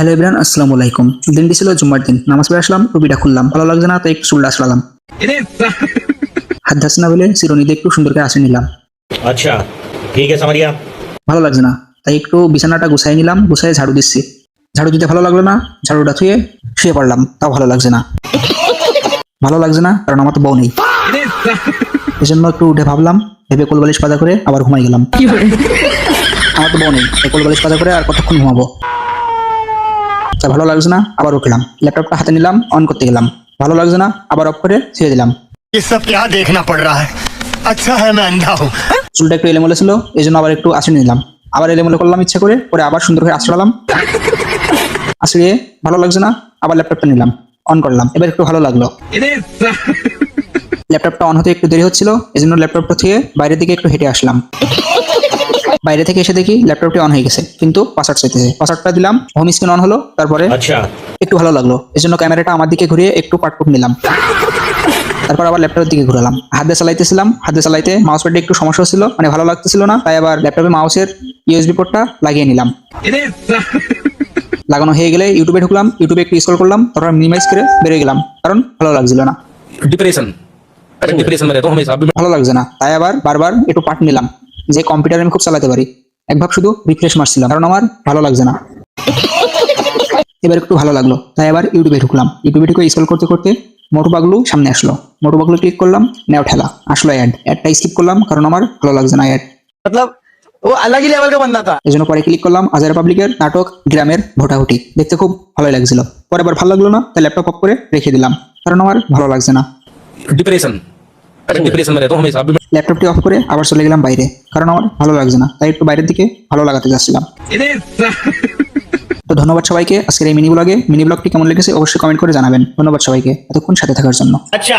Hello everyone, আসসালামু আলাইকুম। দিনটি ছিল জুম্মার দিন। নামাজ পড়ে আসলাম, টুপিটা খুললাম, ভালো লাগছে না তাই একটু চুলটা আসলাম। হাত ধাচ্ছে না বলে চিরুনি দিয়ে একটু সুন্দর করে আসে নিলাম। अच्छा ठीक है समझ गया। ভালো লাগছে না তাই একটু বিছানাটা গুছাই নিলাম, গুছাই ঝাড়ু দিচ্ছি। ঝাড়ু দিতে ভালো লাগলো না, ঝাড়ুটা থুয়ে শুয়ে পড়লাম, তাও ভালো লাগছে না। ভালো লাগছে না কারণ আমার তো বউ নেই, এজন্য একটু উঠে ভাবলাম, ভেবে কোলবালিশ পাতা করে আবার ঘুমাই গেলাম। আমার তো বউ নেই, এই কোলবালিশ পাতা করে আর কতক্ষণ ঘুমাবো। তা ভালো লাগছে না, আবার উঠলাম, ল্যাপটপটা হাতে নিলাম, অন করতে গেলাম, ভালো লাগছে না, আবার অফ করে ছেড়ে দিলাম। ये सब क्या देखना पड़ रहा है। अच्छा है मैं अंधा हूँ। চুলটা একটু এলোমেলো ছিল, এই জন্য আবার একটু আঁচড়ে নিলাম, আবার এলোমেলো করলাম ইচ্ছা করে, পরে আবার সুন্দর করে আঁচড়ালাম। আঁচড়িয়ে ভালো লাগছে না, আবার ল্যাপটপটা নিলাম, অন করলাম, এবার একটু ভালো লাগলো। ল্যাপটপটা অন হতে একটু দেরি হচ্ছিল, এই জন্য ল্যাপটপটা থেকে বাইরের দিকে একটু হেঁটে আসলাম। বাইরে থেকে এসে দেখি ল্যাপটপটি অন হয়ে গেছে, কিন্তু পাসওয়ার্ড চাইতেছে। পাসওয়ার্ডটা দিলাম, হোম স্ক্রিন অন হলো, তারপরে अच्छा একটু ভালো লাগলো, এই জন্য ক্যামেরাটা আমার দিকে ঘুরিয়ে একটু পাটপুট নিলাম। তারপর আবার ল্যাপটপের দিকে ঘুরালাম, হাত দিয়ে চালাইতেছিলাম, হাত দিয়ে চালাইতে মাউস প্যাডে একটু সমস্যা ছিল, মানে ভালো লাগতেছিল না, তাই আবার ল্যাপটপে মাউসের ইউএসবি পোর্টটা লাগিয়ে নিলাম। লাগানো হয়ে গেলে ইউটিউবে ঢুকলাম, ইউটিউবে একটু স্ক্রল করলাম, তারপর মিনিমাইজ করে বেরিয়ে গেলাম, কারণ ভালো লাগছিল না। डिप्रेशन। अरे डिप्रेशन में रहता हूँ हमेशा। ভালো লাগছে না, তাই আবার বারবার একটু পার্ট নিলাম, যে কম্পিউটার আমি খুব চালাতে পারি। এক ভাব শুধু রিফ্রেশ মারছিলাম, কারণ আমার ভালো লাগছে না। এবার একটু ভালো লাগলো, তাই আবার ইউটিউবে ঢুকলাম, ইউটিউবে ঢুকে স্ক্রল করতে করতে মোটু পাগলু সামনে আসলো, মোটু পাগলু ক্লিক করলাম, নেও ঠেলা আসলো, অ্যাডটা স্কিপ করলাম, কারণ আমার ভালো লাগছে না অ্যাড। मतलब वो अलग ही लेवल का बंदा था। এই জন্য পরে ক্লিক করলাম আজারা পাবলিকের নাটক গ্রামের ভোটাভুটি, দেখতে খুব ভালোই লাগছিল। পরে আবার ভালো লাগলো না, তাই ল্যাপটপ অফ করে রেখে দিলাম, কারণ আমার ভালো লাগছে না। डिप्रेशन। अरे डिप्रेशन में रहता हूँ हमेशा। ল্যাপটপটি অফ করে আবার চলে গেলাম বাইরে, কারণ আমার ভালো লাগছে না, তাই একটু বাইরের দিকে ভালো লাগাতে যাচ্ছিলাম। তো ধন্যবাদ সবাইকে আজকের এই মিনি ব্লগটি কেমন লেগেছে অবশ্যই কমেন্ট করে জানাবেন। ধন্যবাদ সবাইকে এতক্ষণ সাথে থাকার জন্য। अच्छा